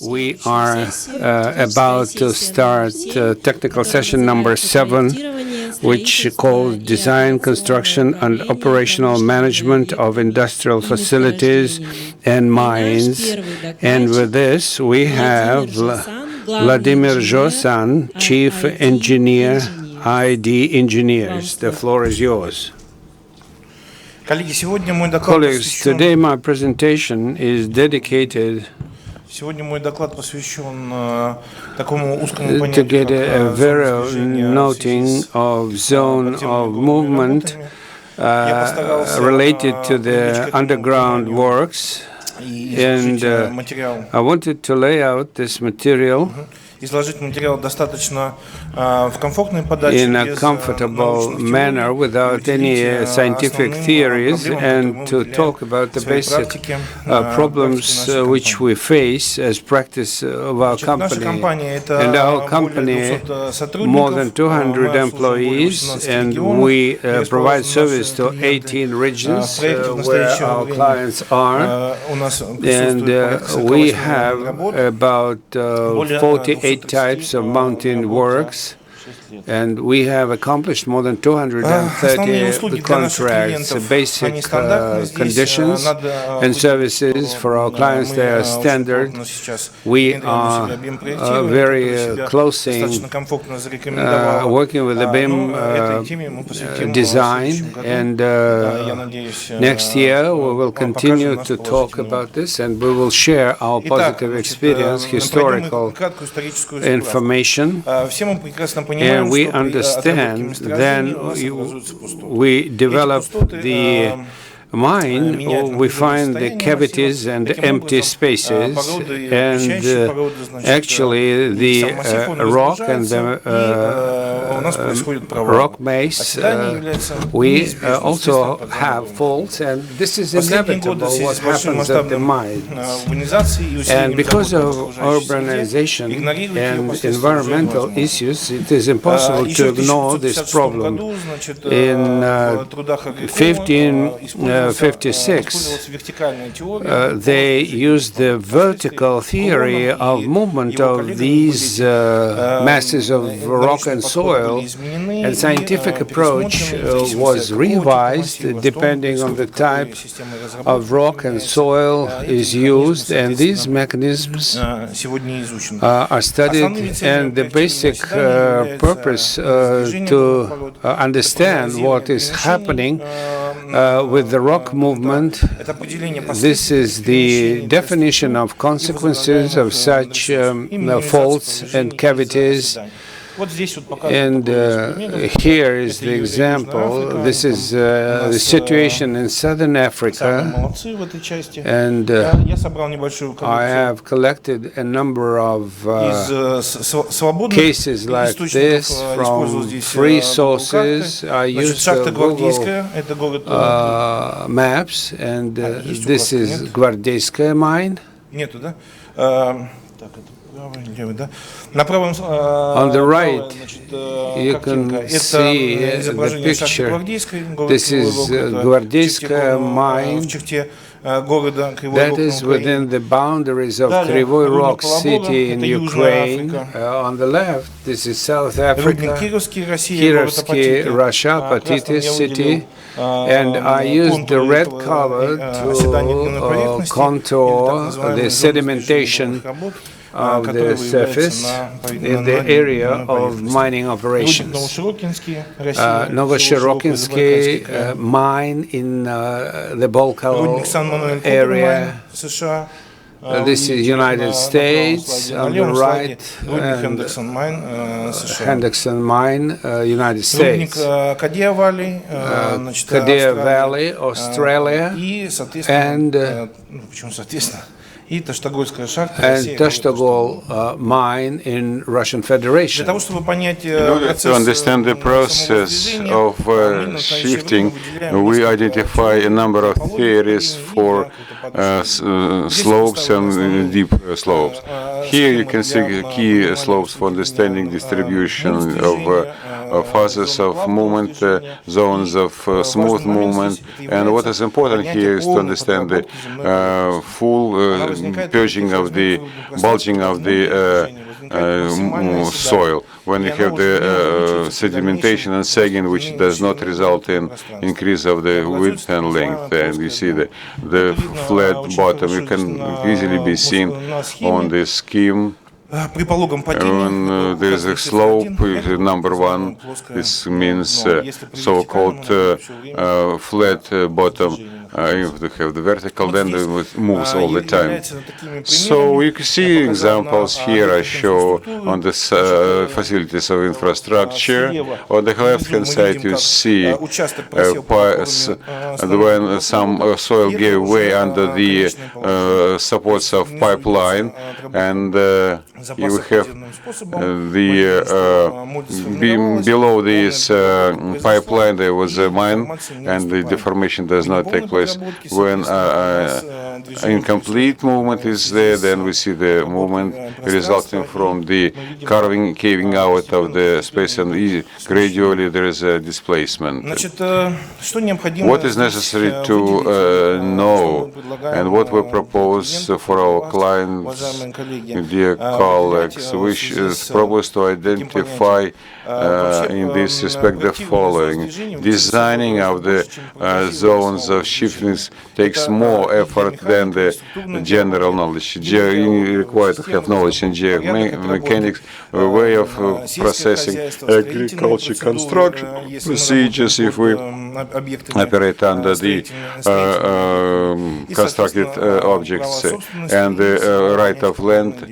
We are about to start technical session number 7, which calls Design, Construction, and Operational Management of Industrial Facilities and Mines. And with this, we have Vladimir Zhosan, Chief Engineer, ID Engineers. The floor is yours. Colleagues, today my presentation is dedicated to get a very noting of zone of movement related to the underground works, and I wanted to lay out this material in a comfortable manner without any scientific theories, and to talk about the basic problems which we face as practice of our company. And our company, more than 200 employees, and we provide service to 18 regions where our clients are, and we have about 48 types of mountain works, and we have accomplished more than 230 contracts. Basic conditions and services for our clients, they are standard. We are very closely working with the BIM design, and next year we will continue to talk about this, and we will share our positive experience, historical information, and we understand. Then we develop the mine, we find the cavities and empty spaces, and actually the rock and the rock maze, we also have faults, and this is inevitable what happens at the mines. And because of urbanization and environmental issues, it is impossible to ignore this problem. In 1556, they used the vertical theory of movement of these masses of rock and soil, and scientific approach was revised depending on the type of rock and soil is used, and these mechanisms are studied, and the basic purpose to understand what is happening with the rock movement. This is the definition of consequences of such faults and cavities. And here is the example. This is the situation in southern Africa, and I have collected a number of cases like this from free sources. I used Google Maps, and this is Gvardeyskaya mine. On the right, you can see the picture. This is Gvardeyskaya mine. That is within the boundaries of Kryvyi Rog city in Ukraine. On the left, this is South Africa, Kirovsky, Russia, Patitis city. And I used the red color to contour the sedimentation of the surface in the area of mining operations. Novoshirokinsky mine in the Baikal area. This is United States on the right, and Henderson mine, United States. Kadir Valley, Australia, and Tashtagol mine in Russian Federation. In order to understand the process of shifting, we identify a number of theories for slopes and deep slopes. Here you can see key slopes for understanding distribution of phases of movement, zones of smooth movement. And what is important here is to understand the full purging of the bulging of the soil. When you have the sedimentation and sagging, which does not result in increase of the width and length, and you see the flat bottom, you can easily be seen on the scheme. When there is a slope, number one, this means so-called flat bottom. If you have the vertical, then it moves all the time. So you can see examples here I show on the facilities of infrastructure. On the left-hand side, you see when some soil gave way under the supports of pipeline, and you have below this pipeline there was a mine, and the deformation does not take place. When incomplete movement is there, then we see the movement resulting from the caving out of the space, and gradually there is a displacement. What is necessary to know, and what we propose for our clients, dear colleagues, we propose to identify in this respect the following. Designing of the zones of shiftings takes more effort than the general knowledge. You require to have knowledge in geomechanics, a way of processing agriculture construction procedures if we operate under the constructed objects, and the right of land.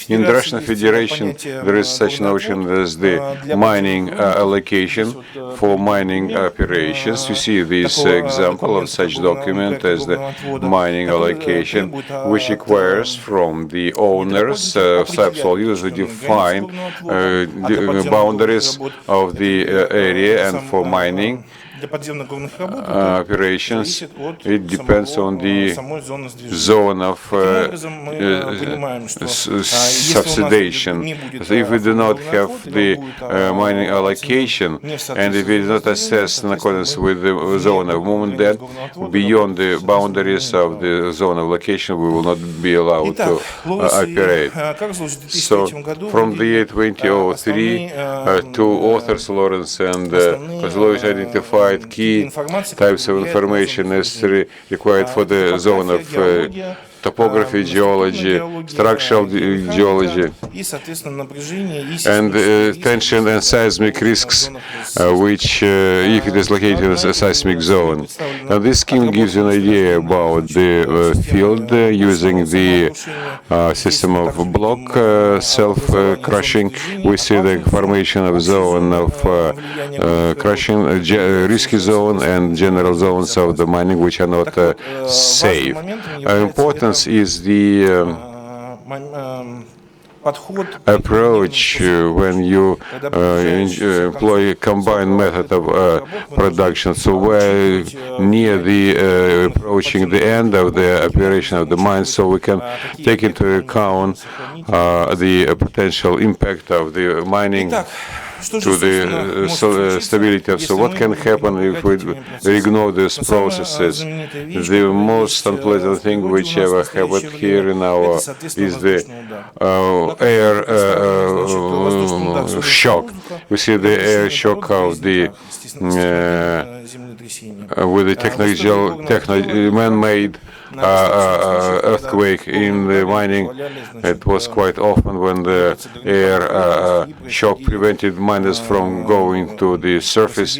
In the Russian Federation, there is such notion as the mining allocation for mining operations. You see this example of such document as the mining allocation, which requires from the owners of subsoil users to define the boundaries of the area, and for mining operations, it depends on the zone of subsidization. So if we do not have the mining allocation, and if we do not assess in accordance with the zone of movement, then beyond the boundaries of the zone of location, we will not be allowed to operate. So from the year 2003, two authors, Lawrence and Kozlovich, identified key types of information necessary required for the zone of topography, geology, structural geology, and tension and seismic risks, which if it is located in a seismic zone. Now, this scheme gives you an idea about the field using the system of block self-crushing. We see the formation of zone of crushing, risky zone, and general zones of the mining which are not safe. Importance is the approach when you employ a combined method of production. So we're near the approaching the end of the operation of the mine, so we can take into account the potential impact of the mining to the stability of. So what can happen if we ignore these processes? The most unpleasant thing which ever happened here in our is the air shock. We see the air shock of the with the man-made earthquake in the mining. It was quite often when the air shock prevented miners from going to the surface,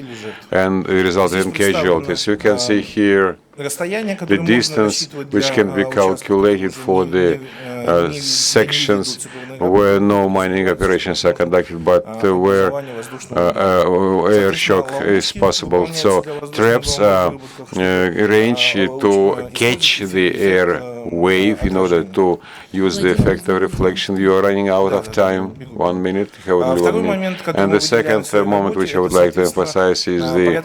and it resulted in casualties. You can see here the distance which can be calculated for the sections where no mining operations are conducted, but where air shock is possible. So traps are arranged to catch the air wave in order to use the effect of reflection. You are running out of time. 1 minute. And the second moment which I would like to emphasize is the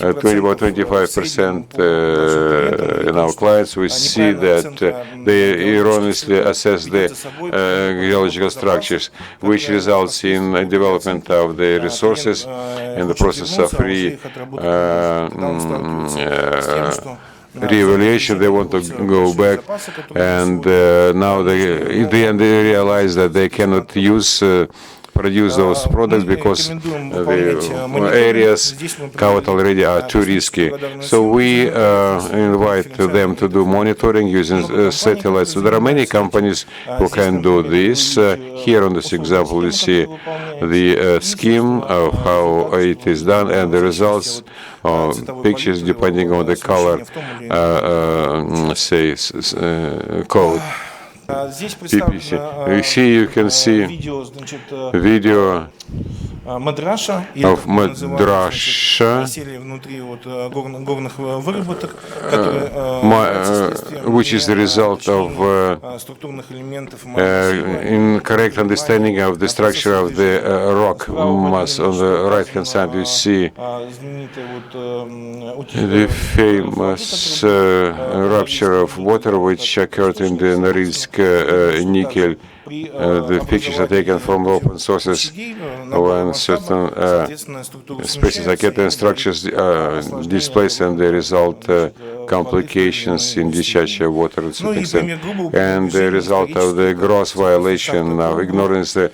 about 25% and our clients, we see that they erroneously assess the geological structures, which results in development of the resources in the process of re-evaluation. They want to go back, and now in the end they realize that they cannot produce those products because the areas covered already are too risky. So we invite them to do monitoring using satellites. So there are many companies who can do this. Here on this example, you see the scheme of how it is done and the results, pictures depending on the color, code. PPC. Here you can see video of Madrasha, which is the result of incorrect understanding of the structure of the rock mass. On the right-hand side, you see the famous rupture of water which occurred in the Norilsk nickel. The pictures are taken from open sources when certain species are getting structures displaced and they result complications in discharge of water to some extent. And the result of the gross violation of ignorance the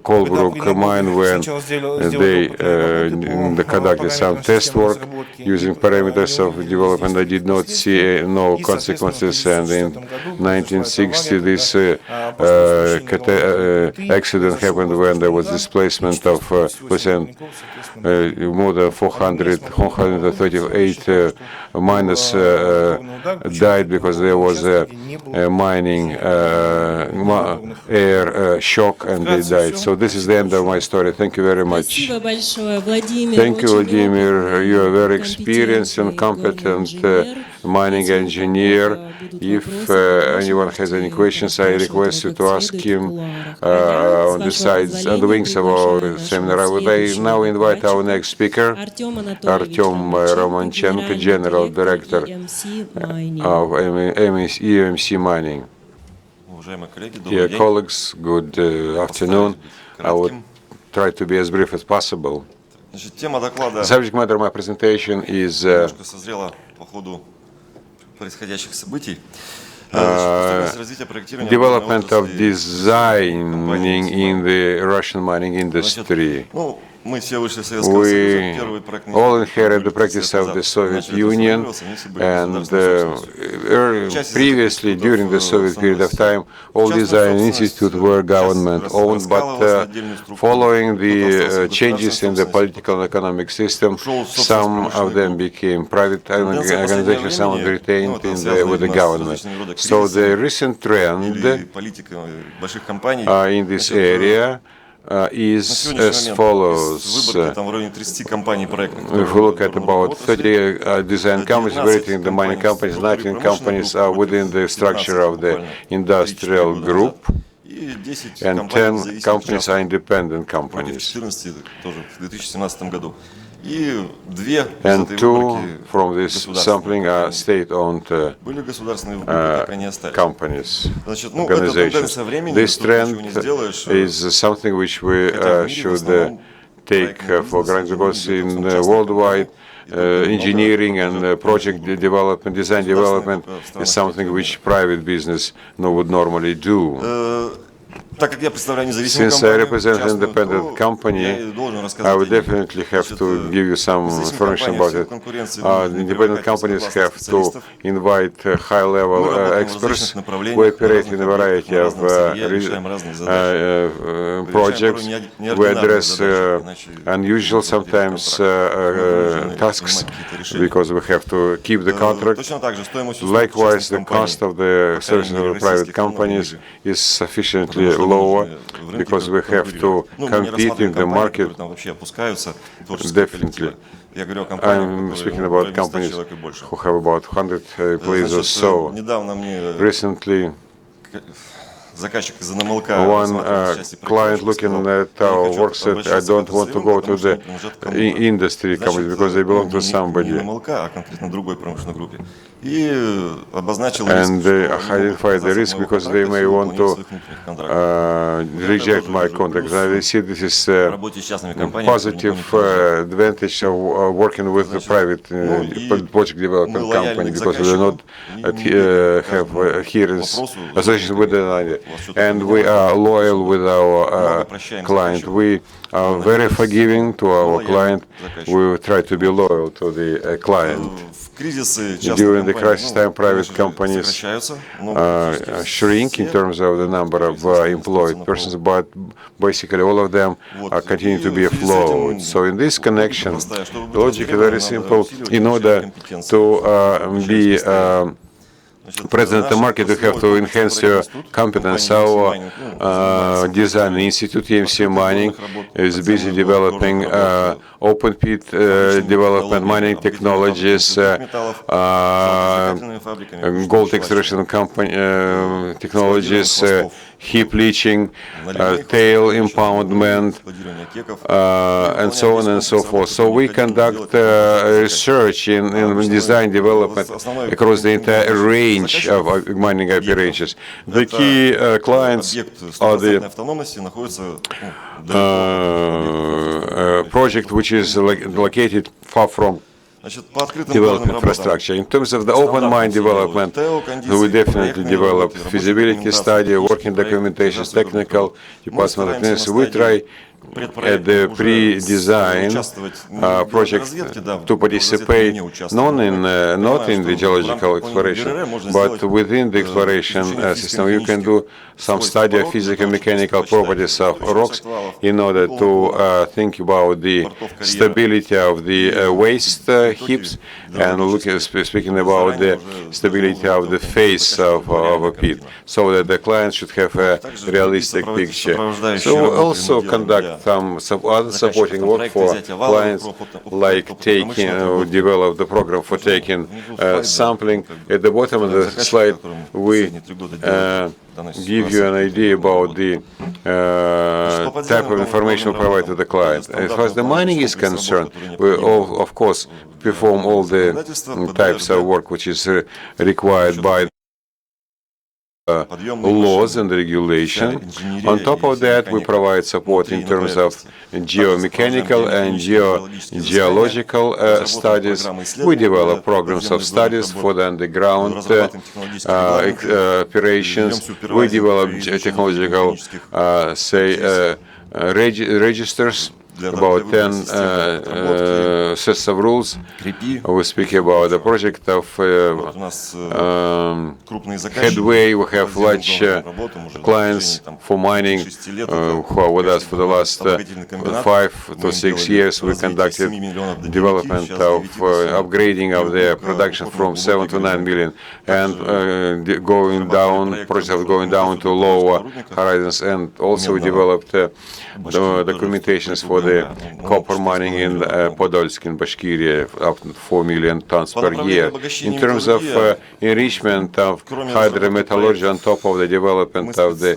Kolbrook mine when they conducted some test work using parameters of development. They did not see no consequences, and in 1960 this accident happened when there was displacement of more than 438 miners died because there was a mining air shock and they died. So this is the end of my story. Thank you very much. Thank you, Vladimir. You are very experienced and competent mining engineer. If anyone has any questions, I request you to ask him on the sides and the wings of our seminar. I would now invite our next speaker, Artyom Romanchenko, General Director of EMC Mining. Dear colleagues, good afternoon. I would try to be as brief as possible. The subject matter of my presentation is development of designing in the Russian mining industry. We all inherit the practice of the Soviet Union, and previously, during the Soviet period of time, all design institutes were government-owned, but following the changes in the political and economic system, some of them became private organizations, some of them retained with the government. So the recent trend in this area is as follows. If we look at about 30 design companies operating the mining companies, 19 companies are within the structure of the industrial group, and 10 companies are independent companies. And 2 from this sampling are state-owned companies, organizations. This trend is something which we should take for granted, because in worldwide engineering and project development, design development is something which private business would normally do. Since I represent an independent company, I would definitely have to give you some information about it. Independent companies have to invite high-level experts. We operate in a variety of projects. We address unusual, sometimes tasks, because we have to keep the contract. Likewise, the cost of the services of the private companies is sufficiently lower, because we have to compete in the market. Definitely. I'm speaking about companies who have about 100 employees or so. Recently, One client looking at our work said, I don't want to go to the industry company because they belong to somebody. And they identify the risk because they may want to reject my contract. And I see this is a positive advantage of working with the private project development company because we do not have adherence association with the idea. And we are loyal with our client. We are very forgiving to our client. We try to be loyal to the client. During the crisis time, private companies shrink in terms of the number of employed persons, but basically all of them continue to be afloat. So in this connection, the logic is very simple. In order to be present in the market, you have to enhance your competence. Our design institute, EMC Mining, is busy developing open pit development, mining technologies, gold extraction technologies, heap leaching, tail impoundment, and so on and so forth. So we conduct research in design development across the entire range of mining operations. The key clients are the project which is located far from development infrastructure. In terms of the open mine development, we definitely develop feasibility study, working documentation, technical department. We try at the pre-design project to participate not in the geological exploration, but within the exploration system. You can do some study of physical mechanical properties of rocks in order to think about the stability of the waste heaps and speaking about the stability of the face of a pit, so that the client should have a realistic picture. So we also conduct some other supporting work for clients, like develop the program for taking sampling. At the bottom of the slide, we give you an idea about the type of information provided to the client. As far as the mining is concerned, we of course perform all the types of work which is required by laws and regulation. On top of that, we provide support in terms of geomechanical and geological studies. We develop programs of studies for the underground operations. We develop technological, registers, about 10 sets of rules. We speak about the project of Headway. We have large clients for mining who are with us for the last 5 to 6 years. We conducted development of upgrading of their production from 7 to 9 million and going down, projects going down to lower horizons. And also we developed documentations for the copper mining in Podolsk in Bashkiria, up to 4 million tons per year. In terms of enrichment of hydrometallurgy on top of the development of the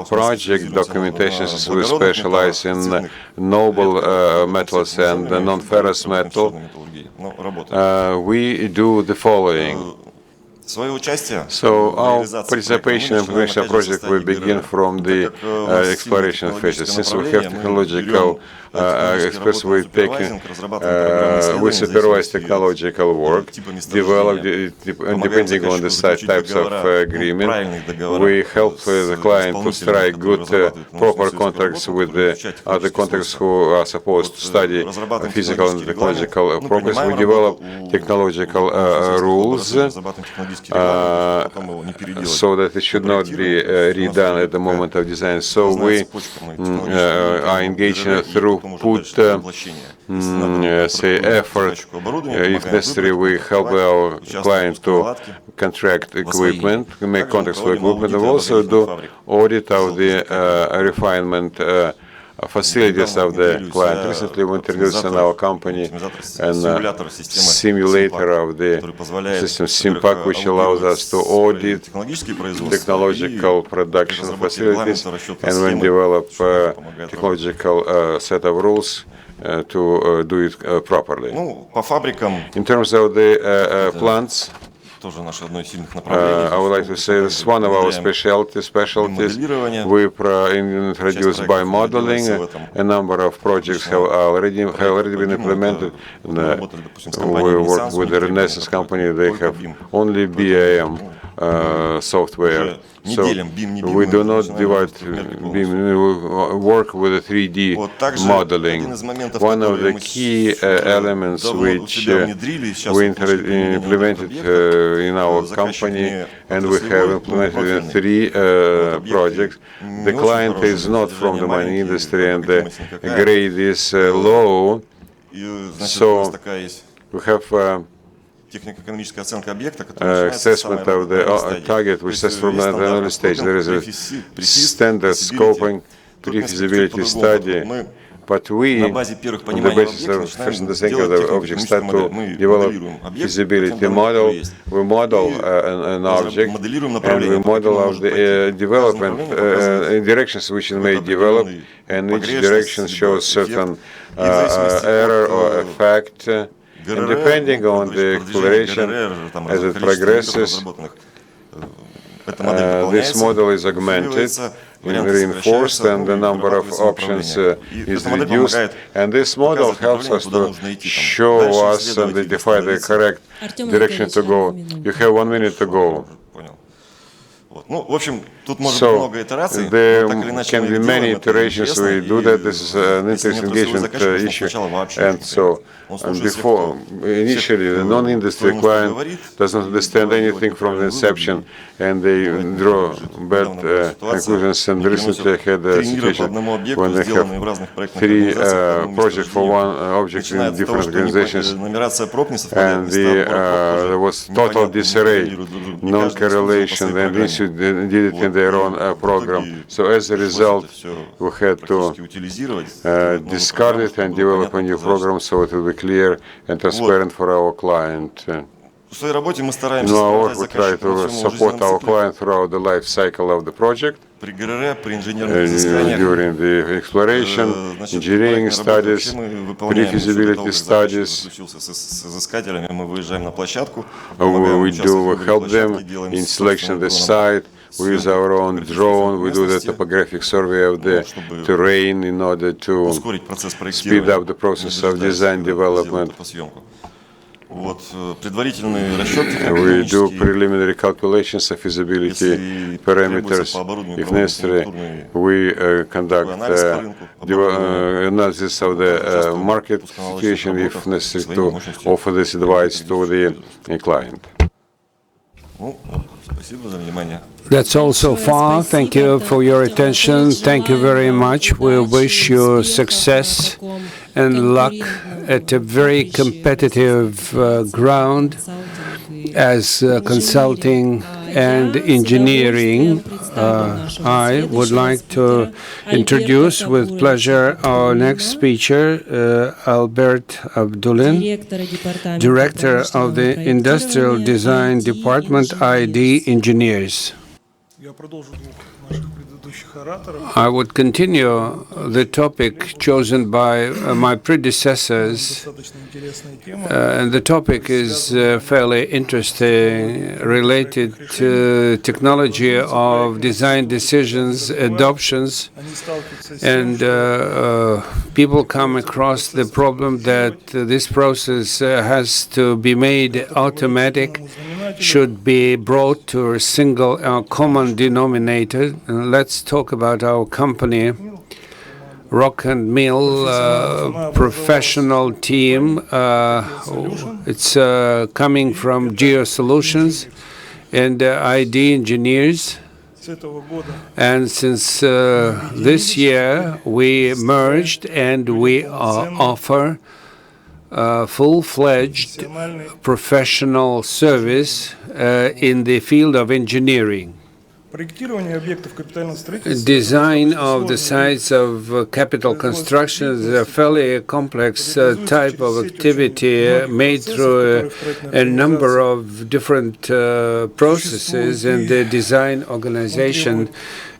project documentations, we specialize in noble metals and non-ferrous metal. We do the following. So our participation in implementation project will begin from the exploration phase. Since we have technological experts, we supervise technological work, develop depending on the types of agreement. We help the client to strike good, proper contracts with the other contractors who are supposed to study physical and technological progress. We develop technological rules so that it should not be redone at the moment of design. So we are engaging through effort. If necessary, we help our client to contract equipment, make contracts for equipment, and also do audit of the refinement facilities of the client. Recently, we introduced in our company a simulator of the system SIMPAC, which allows us to audit technological production facilities and when develop technological set of rules to do it properly. In terms of the plants, I would like to say this is one of our specialties. We introduced by modeling. A number of projects have already been implemented. We work with the Renaissance company. They have only BIM software. So we do not divide BIM, we work with 3D modeling. One of the key elements which we implemented in our company, and we have implemented in 3 projects. The client is not from the mining industry, and the grade is low. So we have assessment of the target, which is from an early stage. There is a standard scoping pre-feasibility study, but we, on the basis of first understanding of the object, start to develop feasibility model. We model an object, and we model out the development directions which it may develop, and each direction shows certain error or effect. And depending on the exploration as it progresses, this model is augmented and reinforced, and the number of options is reduced. And this model helps us to show us and identify the correct direction to go. You have 1 minute to go. So there can be many iterations. We do that. This is an interest engagement issue. And so before, initially, the non-industry client does not understand anything from the inception, and they draw bad conclusions. And recently I had a situation when they have 3 projects for one object in different organizations, and there was total disarray, non-correlation, and they did it in their own program. So as a result, we had to discard it and develop a new program so it will be clear and transparent for our client. In our work, we try to support our client throughout the life cycle of the project, during the exploration, engineering studies, pre-feasibility studies. We do help them in selection of the site. We use our own drone. We do the topographic survey of the terrain in order to speed up the process of design development. We do preliminary calculations of feasibility parameters. If necessary, we conduct analysis of the market situation, if necessary, to offer this advice to the client. That's all so far. Thank you for your attention. Thank you very much. We wish you success and luck at a very competitive ground as consulting and engineering. I would like to introduce with pleasure our next speaker, Albert Abdulin, Director of the Industrial Design Department, ID Engineers. I would continue the topic chosen by my predecessors, and the topic is fairly interesting, related to technology of design decisions, adoptions, and people come across the problem that this process has to be made automatic, should be brought to a single common denominator. Let's talk about our company, Rock and Mill professional team. It's coming from Geo Solutions and ID Engineers. And since this year, we merged and we offer full-fledged professional service in the field of engineering. Design of the sites of capital construction is a fairly complex type of activity made through a number of different processes in the design organization,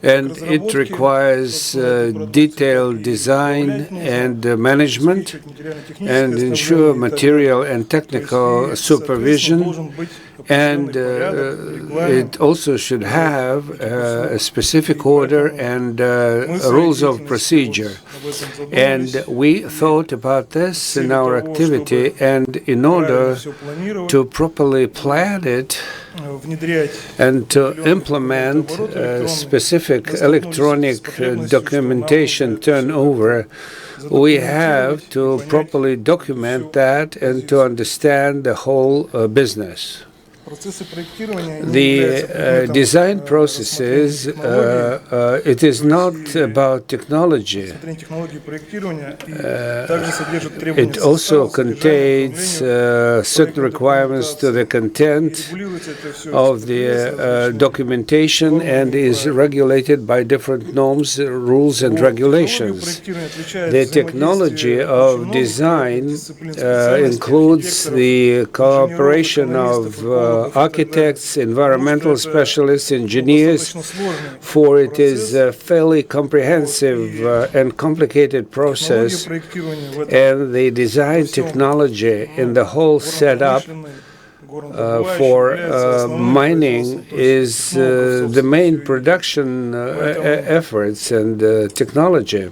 and it requires detailed design and management and ensure material and technical supervision, and it also should have a specific order and rules of procedure. And we thought about this in our activity, and in order to properly plan it and to implement specific electronic documentation turnover, we have to properly document that and to understand the whole business. The design processes, it is not about technology. It also contains certain requirements to the content of the documentation and is regulated by different norms, rules, and regulations. The technology of design includes the cooperation of architects, environmental specialists, engineers, for it is a fairly comprehensive and complicated process, and the design technology in the whole setup for mining is the main production efforts and technology.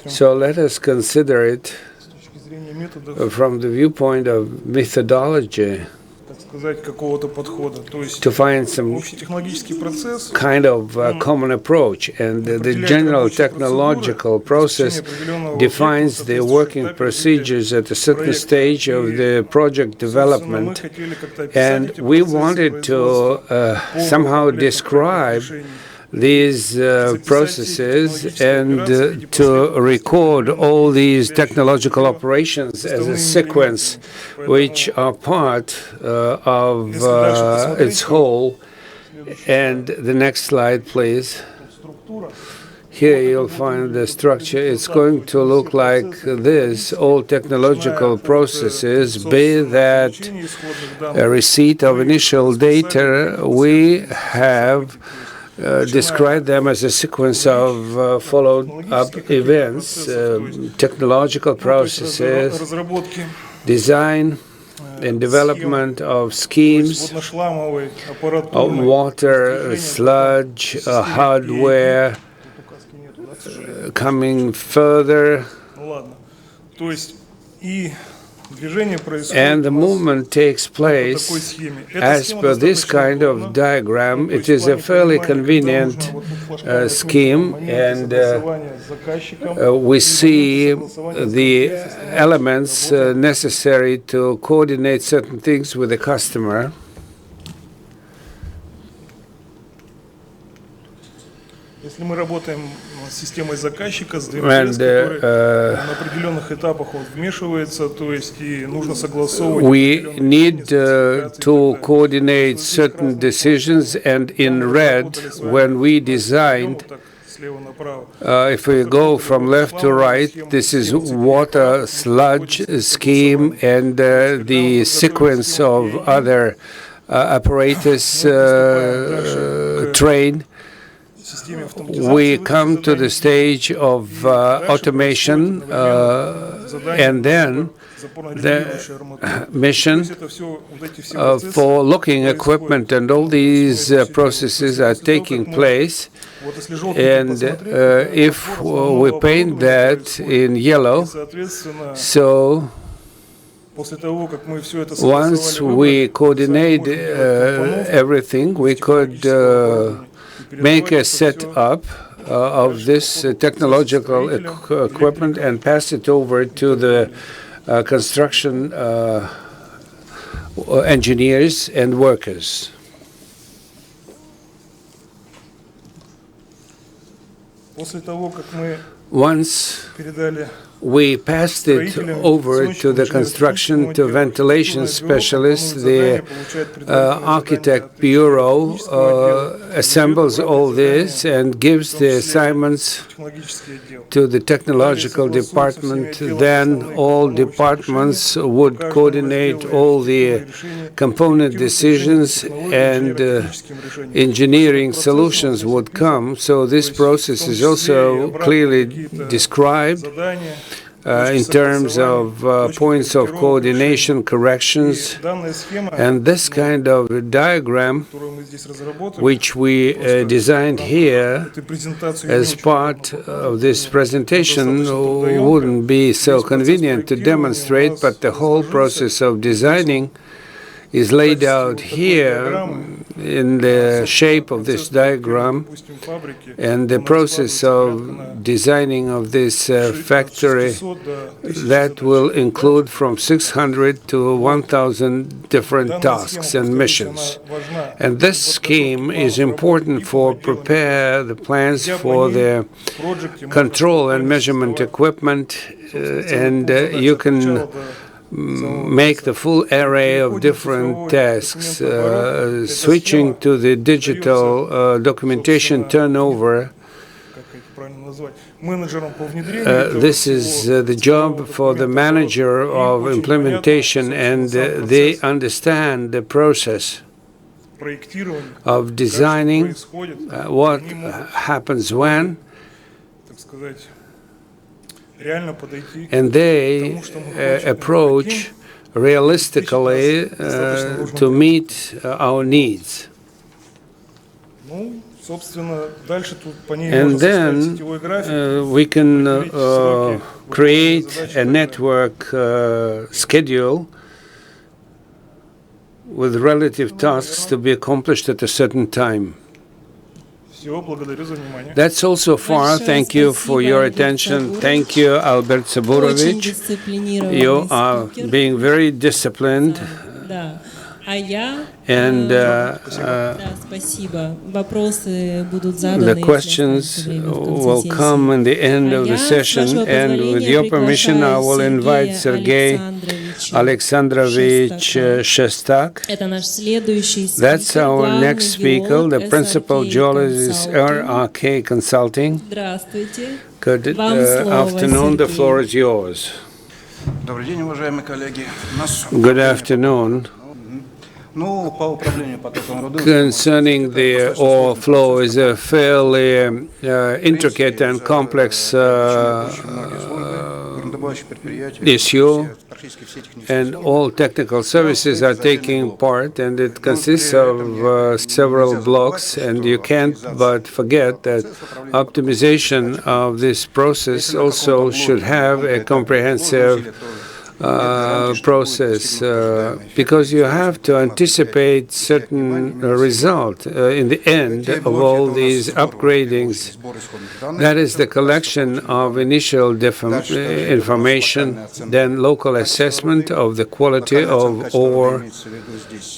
So let us consider it from the viewpoint of methodology, to find some kind of common approach. And the general technological process defines the working procedures at a certain stage of the project development. And we wanted to somehow describe these processes and to record all these technological operations as a sequence which are part of its whole. And the next slide, please. Here you'll find the structure. It's going to look like this. All technological processes, be that a receipt of initial data, we have describe them as a sequence of followed-up events, technological processes, design and development of schemes, of water, sludge, hardware, coming further. And the movement takes place as per this kind of diagram. It is a fairly convenient scheme, and we see the elements necessary to coordinate certain things with the customer. And we need to coordinate certain decisions, and in red, when we designed, if we go from left to right, this is water, sludge scheme, and the sequence of other apparatus train. We come to the stage of automation, and then the mission for looking equipment, and all these processes are taking place. And if we paint that in yellow, so once we coordinate everything, we could make a setup of this technological equipment and pass it over to the construction engineers and workers. Once we passed it over to the construction to ventilation specialists. The architect bureau assembles all this and gives the assignments to the technological department. Then all departments would coordinate all the component decisions, and engineering solutions would come. So this process is also clearly described in terms of points of coordination, corrections, and this kind of diagram, which we designed here as part of this presentation, wouldn't be so convenient to demonstrate, but the whole process of designing is laid out here in the shape of this diagram, and the process of designing of this factory that will include from 600 to 1,000 different tasks and missions. And this scheme is important for prepare the plans for the control and measurement equipment, and you can make the full array of different tasks. Switching to the digital documentation turnover, this is the job for the manager of implementation, and they understand the process of designing, what happens when, and they approach realistically to meet our needs. And then we can create a network schedule with relative tasks to be accomplished at a certain time. That's all so far. Thank you for your attention. Thank you, Albert Saburovich. You are being very disciplined. And the questions will come in the end of the session. And with your permission, I will invite Sergei Alexandrovich Shestak. That's our next speaker, the principal geologist, RRK Consulting. Good afternoon. The floor is yours. Good afternoon. Concerning the ore flow is a fairly intricate and complex issue, and all technical services are taking part, and it consists of several blocks, and you can't but forget that optimization of this process also should have a comprehensive process, because you have to anticipate certain result in the end of all these upgradings. That is the collection of initial information, then local assessment of the quality of ore.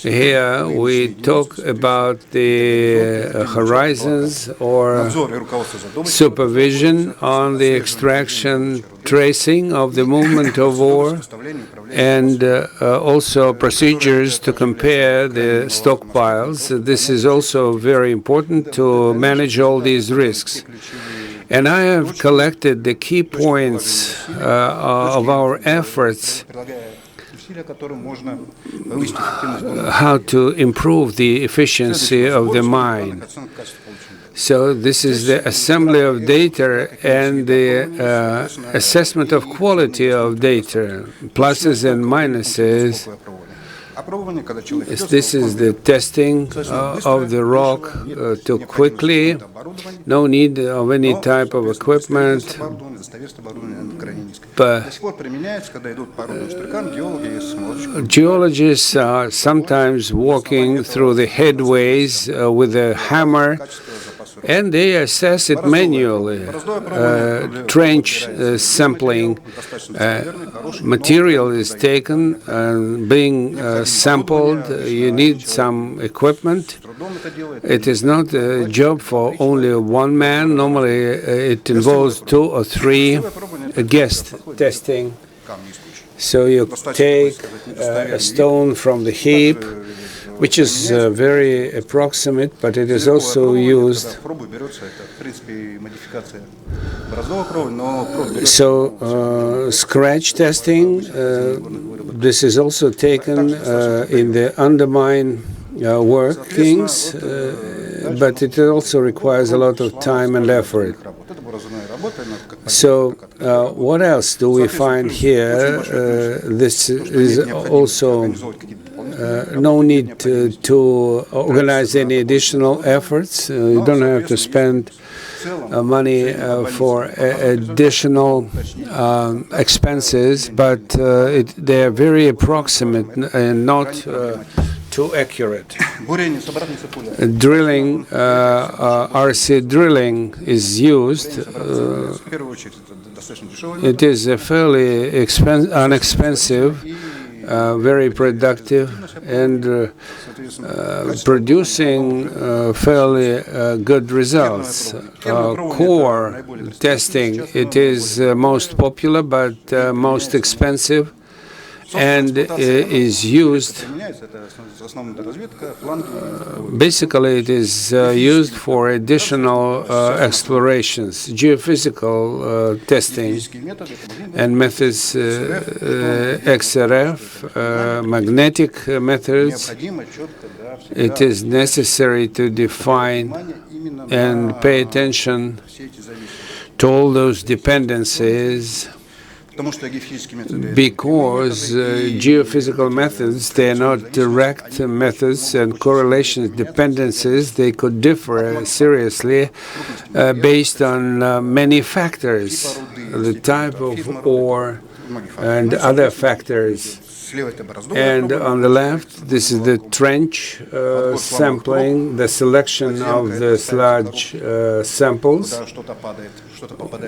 Here we talk about the horizons or supervision on the extraction, tracing of the movement of ore, and also procedures to compare the stockpiles. This is also very important to manage all these risks. And I have collected the key points of our efforts, how to improve the efficiency of the mine. So this is the assembly of data and the assessment of quality of data, pluses and minuses. This is the testing of the rock too quickly, no need of any type of equipment. But geologists are sometimes walking through the headways with a hammer and they assess it manually. Trench sampling material is taken and being sampled. You need some equipment. It is not a job for only one man. Normally, it involves 2 or 3 guest testing. So you take a stone from the heap, which is very approximate, but it is also used. So scratch testing, this is also taken in the undermine workings, but it also requires a lot of time and effort. So what else do we find here? This is also no need to organize any additional efforts. You don't have to spend money for additional expenses, but they are very approximate and not too accurate. Drilling, RC drilling is used. It is a fairly inexpensive, very productive, and producing fairly good results. Core testing, it is most popular but most expensive, and is used, basically it is used for additional explorations, geophysical testing and methods, XRF, magnetic methods. It is necessary to define and pay attention to all those dependencies, because geophysical methods, they are not direct methods, and correlations, dependencies, they could differ seriously based on many factors, the type of ore and other factors. And on the left, this is the trench sampling, the selection of the sludge samples,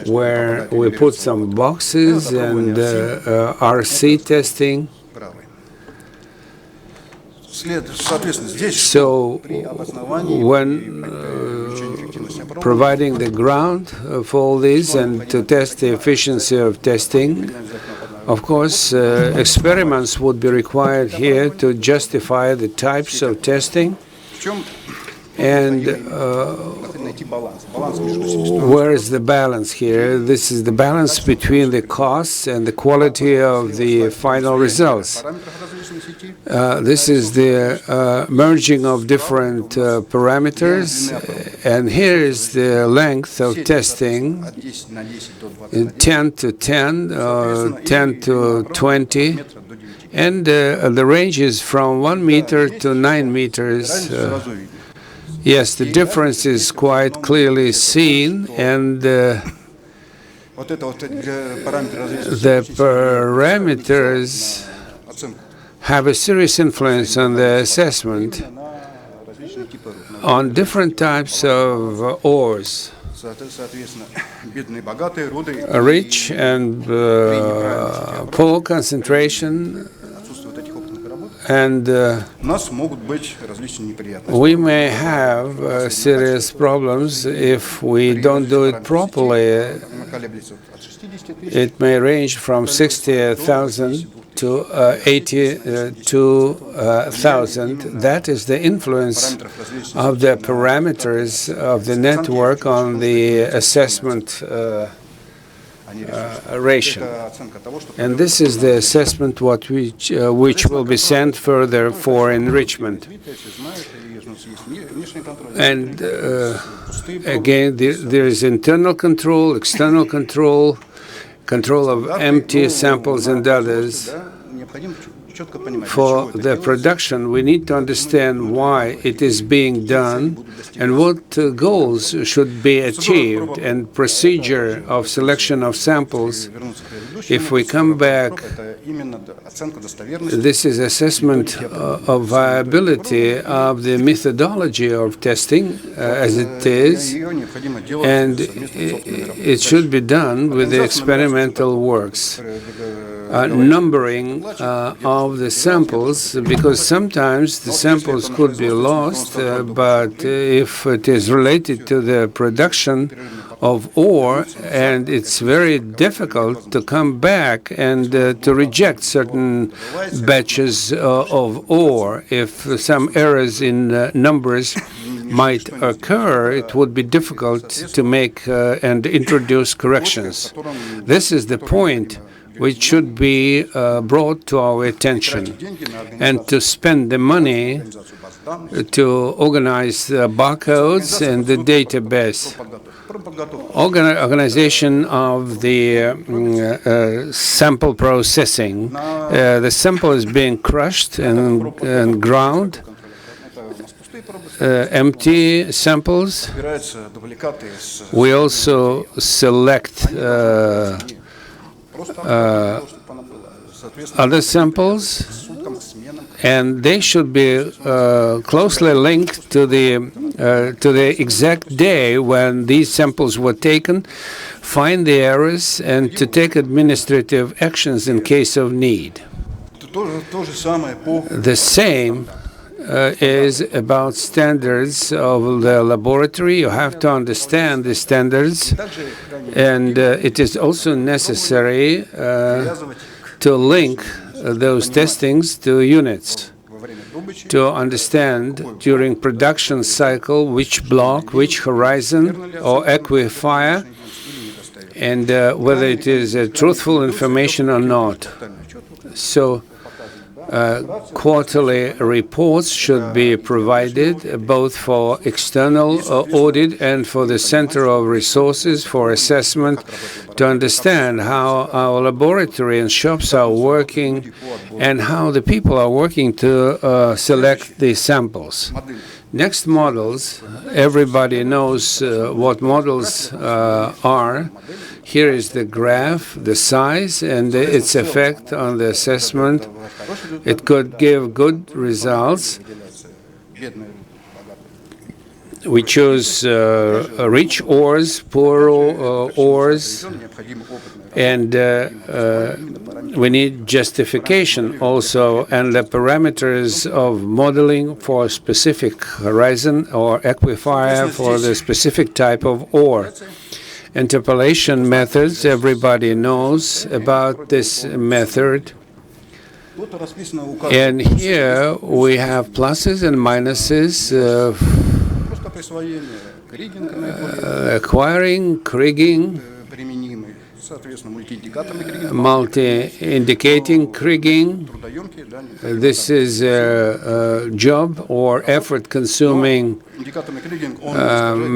where we put some boxes, and RC testing. So when providing the ground for all this and to test the efficiency of testing, of course, experiments would be required here to justify the types of testing. And where is the balance here? This is the balance between the costs and the quality of the final results. This is the merging of different parameters, and here is the length of testing, 10 to 10, 10 to 20, and the range is from 1 meter to 9 meters. Yes, the difference is quite clearly seen, and the parameters have a serious influence on the assessment on different types of ores. Rich and poor concentration, and we may have serious problems if we don't do it properly. It may range from 60,000 to 82,000. That is the influence of the parameters of the network on the assessment ration. And this is the assessment which will be sent further for enrichment. And again, there is internal control, external control, control of empty samples and others. For the production, we need to understand why it is being done and what goals should be achieved, and procedure of selection of samples. If we come back, this is assessment of viability of the methodology of testing as it is, and it should be done with the experimental works. Numbering of the samples, because sometimes the samples could be lost, but if it is related to the production of ore, and it's very difficult to come back and to reject certain batches of ore. If some errors in numbers might occur, it would be difficult to make and introduce corrections. This is the point which should be brought to our attention, and to spend the money to organize the barcodes and the database. Organization of the sample processing. The sample is being crushed and ground. Empty samples. We also select other samples, and they should be closely linked to the exact day when these samples were taken, find the errors, and to take administrative actions in case of need. The same is about standards of the laboratory. You have to understand the standards, and it is also necessary to link those testings to units, to understand during production cycle which block, which horizon or aquifer, and whether it is truthful information or not. So quarterly reports should be provided both for external audit and for the Center of Resources for assessment, to understand how our laboratory and shops are working and how the people are working to select the samples. Next, models. Everybody knows what models are. Here is the graph, the size, and its effect on the assessment. It could give good results. We choose rich ores, poor ores, and we need justification also, and the parameters of modeling for a specific horizon or aquifer for the specific type of ore. Interpolation methods, everybody knows about this method. And here we have pluses and minuses, acquiring, kriging, multi-indicating kriging. This is a job or effort-consuming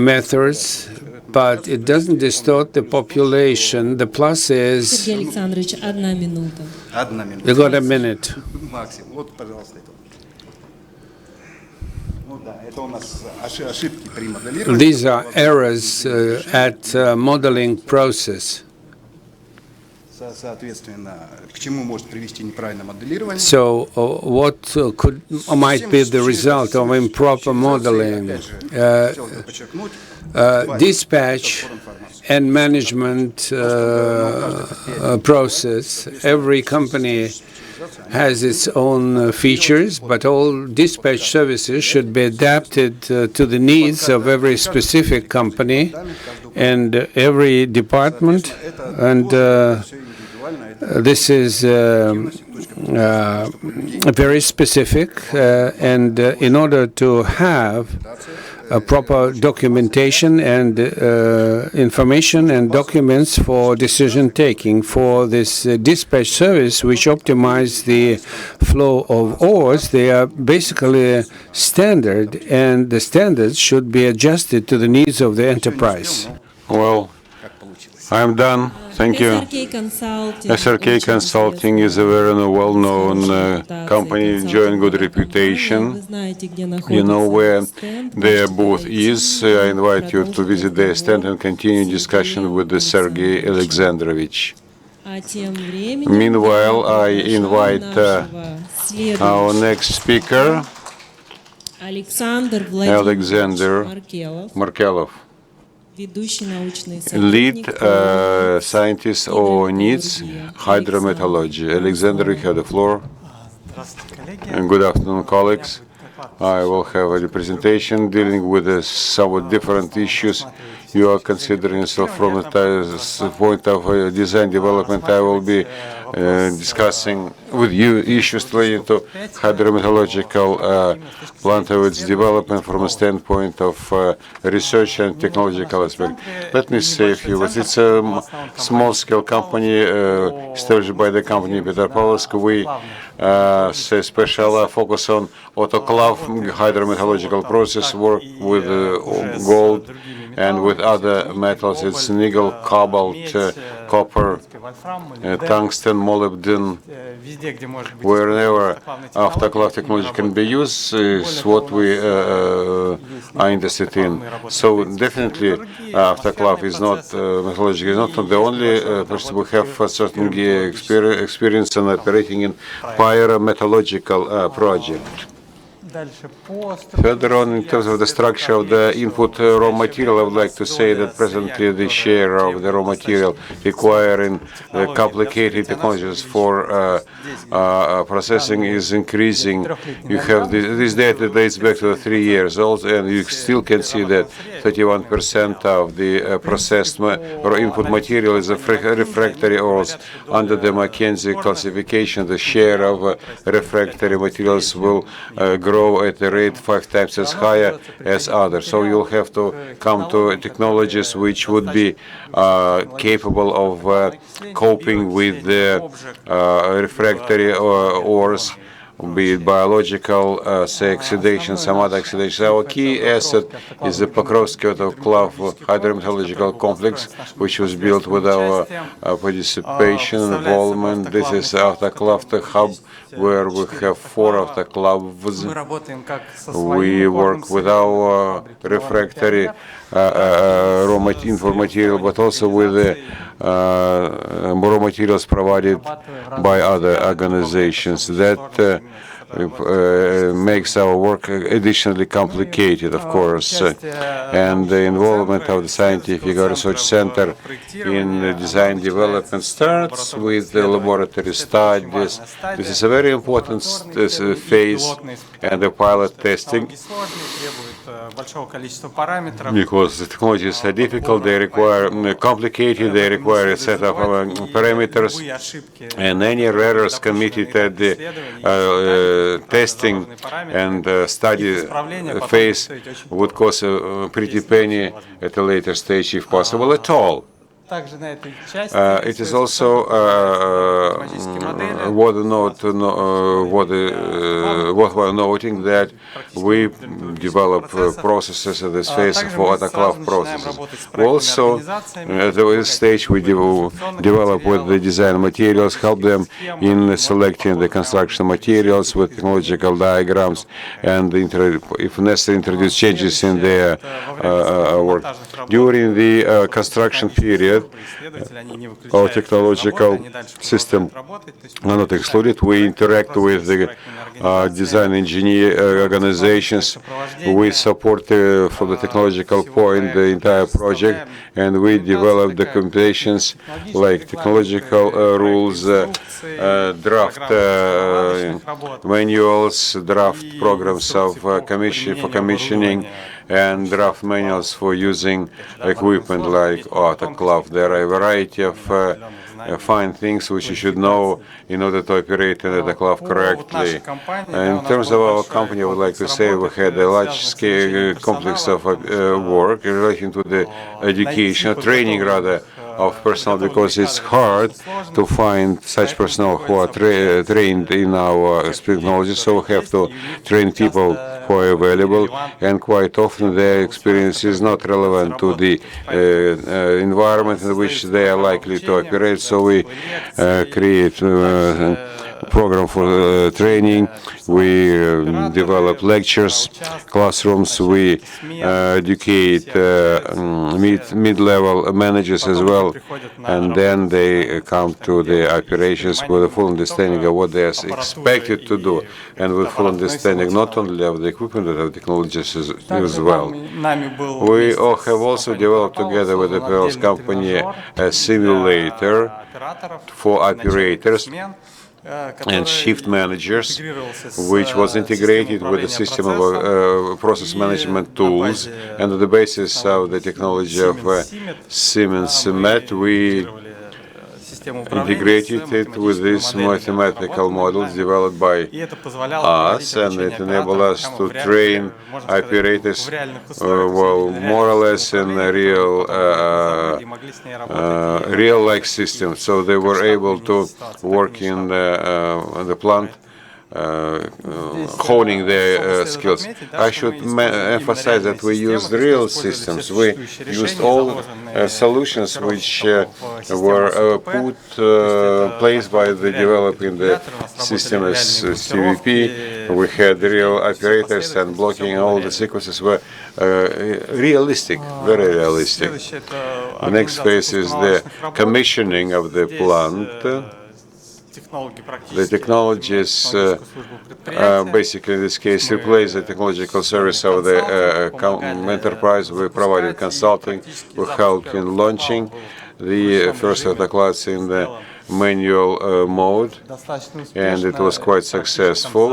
methods, but it doesn't distort the population. The plus is... You got a minute. These are errors at modeling process. So what might be the result of improper modeling? Dispatch and management process. Every company has its own features, but all dispatch services should be adapted to the needs of every specific company and every department, and this is very specific, and in order to have a proper documentation and information and documents for decision taking for this dispatch service, which optimize the flow of ores, they are basically standard, and the standards should be adjusted to the needs of the enterprise. Well, I'm done. Thank you. SRK Consulting is a very well-known company enjoying good reputation. You know where their booth is. I invite you to visit their stand and continue discussion with the Sergey Alexandrovich. Meanwhile, I invite our next speaker, Alexander Markelov, lead scientist on NEEDS hydrometallurgy. Alexander, you have the floor. And good afternoon, colleagues. I will have a presentation dealing with somewhat different issues. You are considering yourself from the point of design development. I will be discussing with you issues related to hydrometallurgical plant of its development from a standpoint of research and technological aspect. Let me say a few words. It's a small-scale company established by the company Petropavlovsk. We say special focus on autoclave hydrometallurgical process, work with gold and with other metals. It's nickel, cobalt, copper, tungsten, molybdenum. Wherever autoclave technology can be used is what we are interested in. So definitely autoclave is not metallurgy is not the only person. We have a certain experience in operating in pyrometallurgical project. Further on, in terms of the structure of the input raw material, I would like to say that presently the share of the raw material requiring complicated technologies for processing is increasing. You have this data dates back to 3 years old, and you still can see that 31% of the processed or input material is refractory ores. Under the McKinsey classification, the share of refractory materials will grow at a rate 5 times as higher as others. So you'll have to come to technologies which would be capable of coping with the refractory ores, be it biological, say, oxidation, some other oxidation. Our key asset is the Pokrovsky autoclave hydrometallurgical complex, which was built with our participation, involvement. This is autoclave hub, where we have 4 autoclaves. We work with our refractory raw material, but also with the raw materials provided by other organizations. That makes our work additionally complicated, of course, and the involvement of the Scientific Research Center in design development starts with the laboratory studies. This is a very important phase, and the pilot testing, because the technologies are difficult, they require complicated, they require a set of parameters, and any errors committed at the testing and study phase would cost a pretty penny at a later stage, if possible at all. It is also worthwhile noting that we develop processes at this phase for autoclave processes. Also, at this stage, we develop with the design materials, help them in selecting the construction materials with technological diagrams, and if necessary, introduce changes in their work. During the construction period, our technological system are not excluded. We interact with the design engineer organizations. We support from the technological point the entire project, and we develop documentations like technological rules, draft manuals, draft programs of commissioning, and draft manuals for using equipment like autoclave. There are a variety of fine things which you should know in order to operate an autoclave correctly. In terms of our company, I would like to say we had a large-scale complex of work relating to the education, training rather, of personnel, because it's hard to find such personnel who are trained in our technology, so we have to train people who are available, and quite often their experience is not relevant to the environment in which they are likely to operate. So we create program for training, we develop lectures, classrooms, we educate mid-level managers as well, and then they come to the operations with a full understanding of what they are expected to do, and with full understanding not only of the equipment but of technologies as well. We all have also developed together with the PLS company a simulator for operators and shift managers, which was integrated with the system of process management tools, and on the basis of the technology of Siemens MET, we integrated it with these mathematical models developed by us, and it enabled us to train operators more or less in a real-like system. So they were able to work in the plant, honing their skills. I should emphasize that we used real systems. We used all solutions which were placed by the developing the system as CVP. We had real operators, and blocking all the sequences were realistic, very realistic. The next phase is the commissioning of the plant. The technologies, basically in this case, replace the technological service of the enterprise. We provided consulting, we helped in launching the first of the class in the manual mode, and it was quite successful.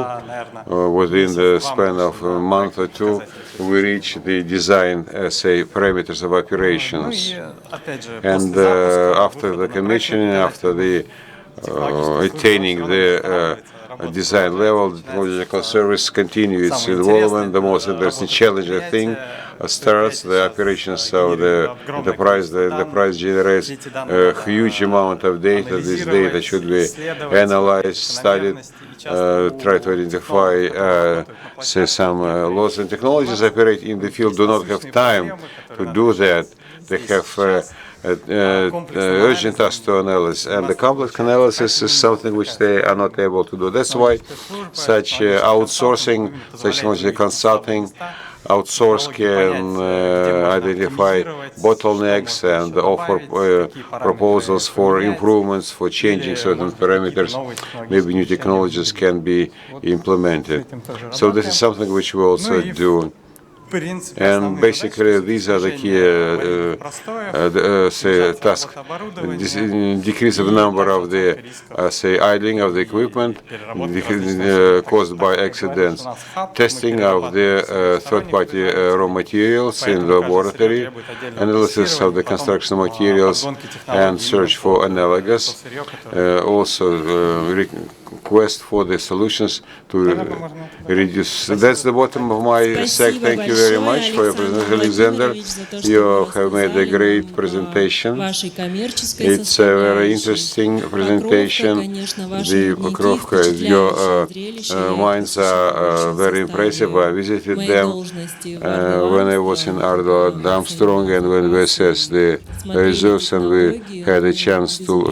Within the span of a month or two, we reached the design, say, parameters of operations. And after the commissioning, after the attaining the design level, the technological service continues its involvement. The most interesting challenging thing starts the operations of the enterprise. The enterprise generates a huge amount of data. This data should be analyzed, studied, try to identify, say, some laws and technologies operate in the field do not have time to do that. They have urgent task to analyze, and the complex analysis is something which they are not able to do. That's why such outsourcing, such technology consulting, outsource can identify bottlenecks and offer proposals for improvements, for changing certain parameters. Maybe new technologies can be implemented. So this is something which we also do. And basically, these are the key say, tasks. Decrease of the number of the, say, idling of the equipment caused by accidents. Testing of the third-party raw materials in the laboratory. Analysis of the construction materials and search for analogous. Also, request for the solutions to reduce. That's the bottom of my sec. Thank you very much for your presentation, Alexander. You have made a great presentation. It's a very interesting presentation. The Pokrovka, your mines are very impressive. I visited them when I was in Armstrong, and when we assessed the reserves, and we had a chance to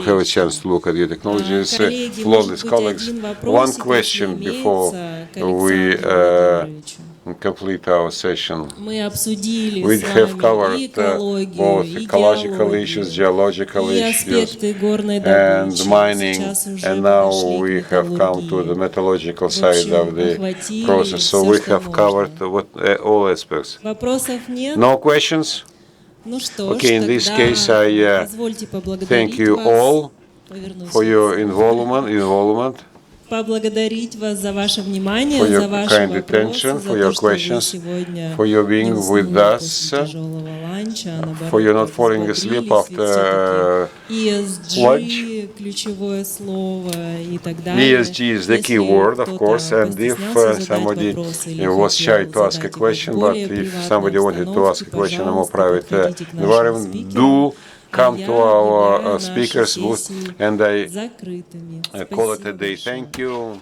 look at your technologies. Flawless colleagues. One question before we complete our session. We have covered both ecological issues, geological issues, and mining, and now we have come to the metallurgical side of the process. So we have covered all aspects. No questions? Okay, in this case, I thank you all for your involvement. For your kind attention, for your questions, for your being with us, for your not falling asleep after lunch. ESG is the key word, of course, and if somebody was shy to ask a question, but if somebody wanted to ask a question in a more private environment, do come to our speakers booth, and I call it a day. Thank you.